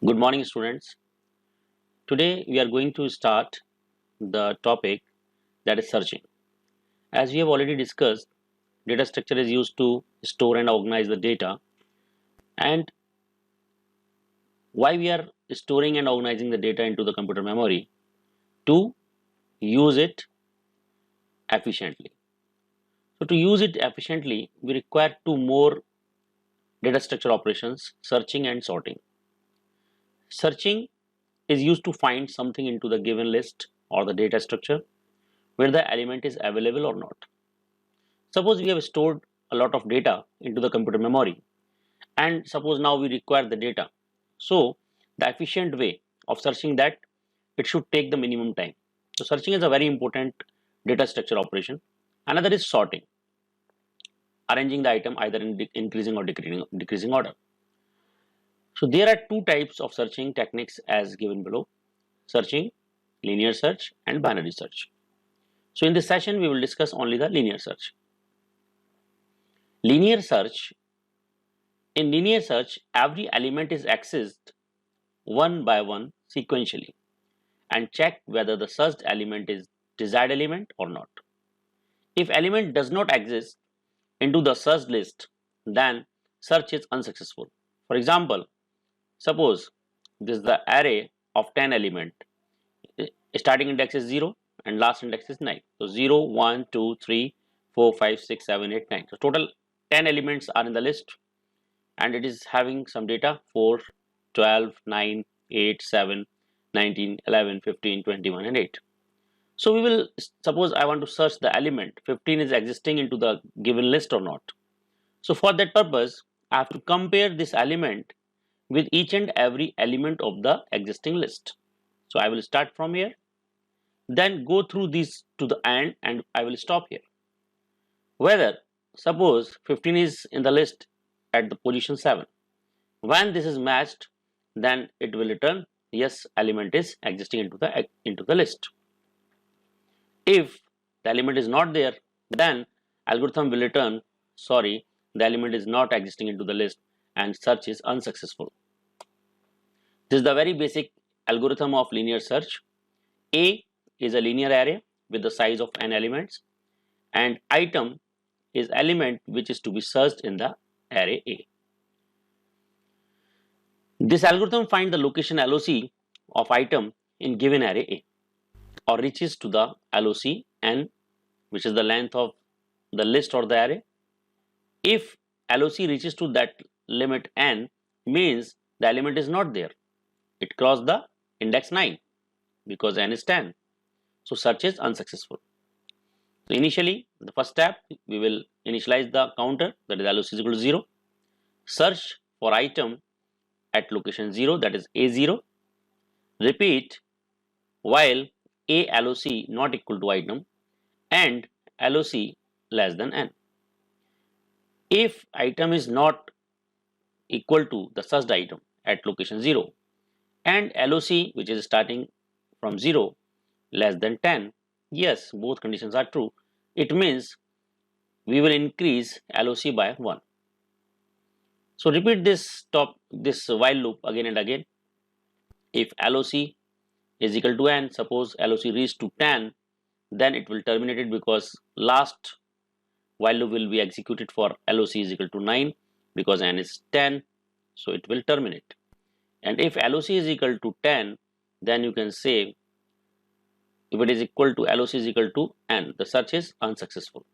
Good morning, students. Today we are going to start the topic that is searching. As we have already discussed, data structure is used to store and organize the data. And why we are storing and organizing the data into the computer memory? To use it efficiently. So to use it efficiently, we require two more data structure operations, searching and sorting. Searching is used to find something into the given list or the data structure where the element is available or not. Suppose we have stored a lot of data into the computer memory, and suppose now we require the data. So the efficient way of searching that, it should take the minimum time. So searching is a very important data structure operation. Another is sorting, arranging the item either in increasing or decreasing order. So there are two types of searching techniques as given below: searching, linear search, and binary search. So in this session we will discuss only the linear search. Linear search In linear search, every element is accessed one by one sequentially and check whether the searched element is desired element or not. If element does not exist into the searched list, then search is unsuccessful. For example, suppose this is the array of 10 element. Starting index is 0 and last index is 9. So 0, 1, 2, 3, 4, 5, 6, 7, 8, 9. So total 10 elements are in the list, and it is having some data: 4, 12, 9, 8, 7, 19, 11, 15, 21, and 8. So we will suppose I want to search the element 15 is existing into the given list or not. So for that purpose, I have to compare this element with each and every element of the existing list. So I will start from here, then go through this to the end, and I will stop here. Whether suppose 15 is in the list at the position 7. When this is matched, then it will return yes, element is existing into the list. If the element is not there, then algorithm will return sorry, the element is not existing into the list and search is unsuccessful. This is the very basic algorithm of linear search. A is a linear array with the size of n elements, and item is element which is to be searched in the array A. This algorithm finds the location LOC of item in given array A, or reaches to the LOC n, which is the length of the list or the array. If LOC reaches to that limit n, means the element is not there. It crossed the index 9 because n is 10. So search is unsuccessful. So initially, the first step, we will initialize the counter, that is LOC is equal to 0. Search for item at location 0, that is A0. Repeat while A LOC not equal to item and LOC less than n. If item is not equal to the searched item at location 0 and LOC, which is starting from 0, less than 10, yes, both conditions are true. It means we will increase LOC by 1. So repeat this while loop again and again. If LOC is equal to n, suppose LOC reaches to 10, then it will terminate it because last while loop will be executed for LOC is equal to 9 because n is 10, so it will terminate. And if LOC is equal to 10, then you can say if it is equal to LOC is equal to n, the search is unsuccessful.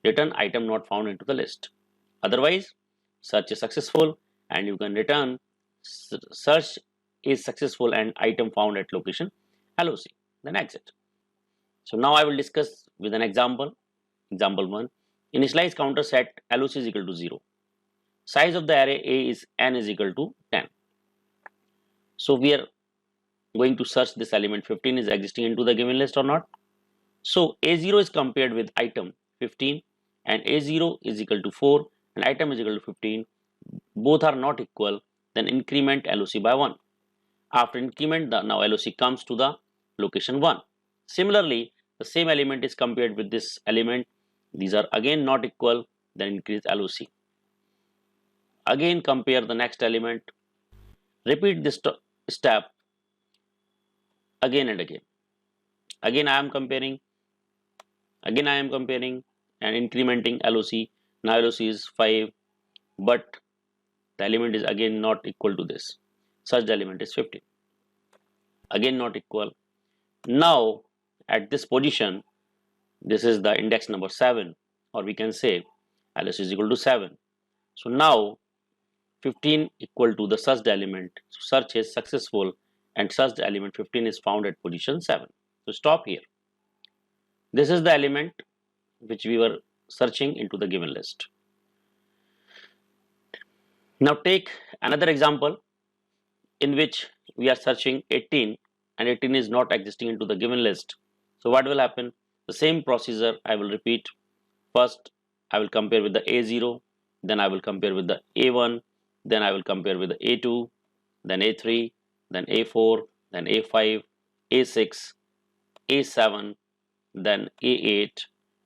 Return item not found into the list. Otherwise, search is successful and you can return search is successful and item found at location LOC, then exit. So now I will discuss with an example. Example 1. Initialize counter set LOC is equal to 0. Size of the array A is n is equal to 10. So we are going to search this element 15 is existing into the given list or not. So A0 is compared with item 15 and A0 is equal to 4 and item is equal to 15. Both are not equal, then increment LOC by 1. After increment, now LOC comes to the location 1. Similarly, the same element is compared with this element. These are again not equal, then increase LOC. Again compare the next element. Repeat this step again and again. Again I am comparing, again I am comparing and incrementing LOC. Now LOC is 5, but the element is again not equal to this. Such the element is 15. Again not equal. Now at this position, this is the index number 7, or we can say LOC is equal to 7. So now 15 equal to the searched element. So search is successful and searched element 15 is found at position 7. So stop here. This is the element which we were searching into the given list. Now take another example in which we are searching 18 and 18 is not existing into the given list. So what will happen? The same procedure I will repeat. First I will compare with the A0, then I will compare with the A1, then I will compare with the A2, then A3, then A4, then A5, A6, A7, then A8.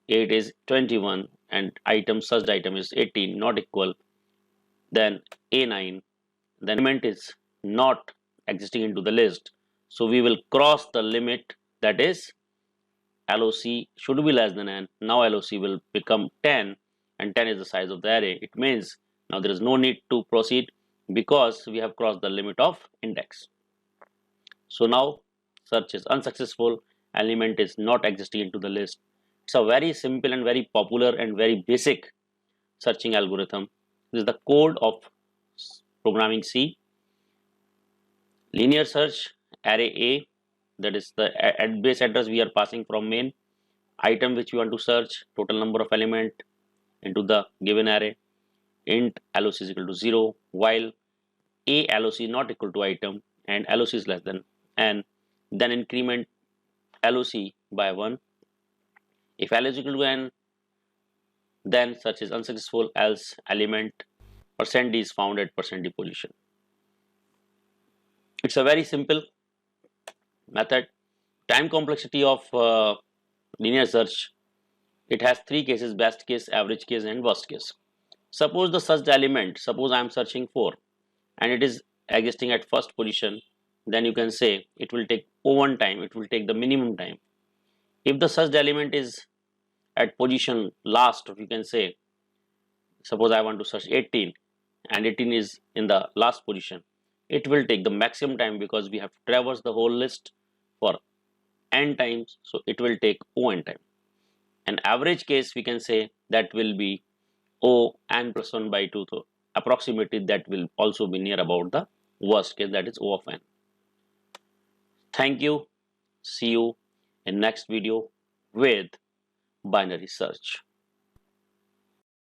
8 is 21 and item searched item is 18, not equal. Then A9, the element is not existing into the list. So we will cross the limit, that is LOC should be less than n. Now LOC will become 10 and 10 is the size of the array. It means now there is no need to proceed because we have crossed the limit of index. So now search is unsuccessful, element is not existing into the list. It's a very simple and very popular and very basic searching algorithm. This is the code of programming C. Linear search, array A, that is the base address we are passing from main, item which we want to search, total number of element into the given array, int LOC is equal to 0, while A LOC is not equal to item and LOC is less than n, then increment LOC by 1. If L is equal to n, then search is unsuccessful, else element %d is found at %d position. It's a very simple method. Time complexity of linear search, it has 3 cases: best case, average case and worst case. Suppose the searched element, suppose I am searching 4 and it is existing at first position, then you can say it will take O1 time, it will take the minimum time. If the searched element is at position last, you can say, suppose I want to search 18 and 18 is in the last position, it will take the maximum time because we have to traverse the whole list for n times, so it will take O(n) time. An average case we can say that will be O n plus 1 by 2, so approximately that will also be near about the worst case, that is O of n. Thank you. See you in next video with binary search.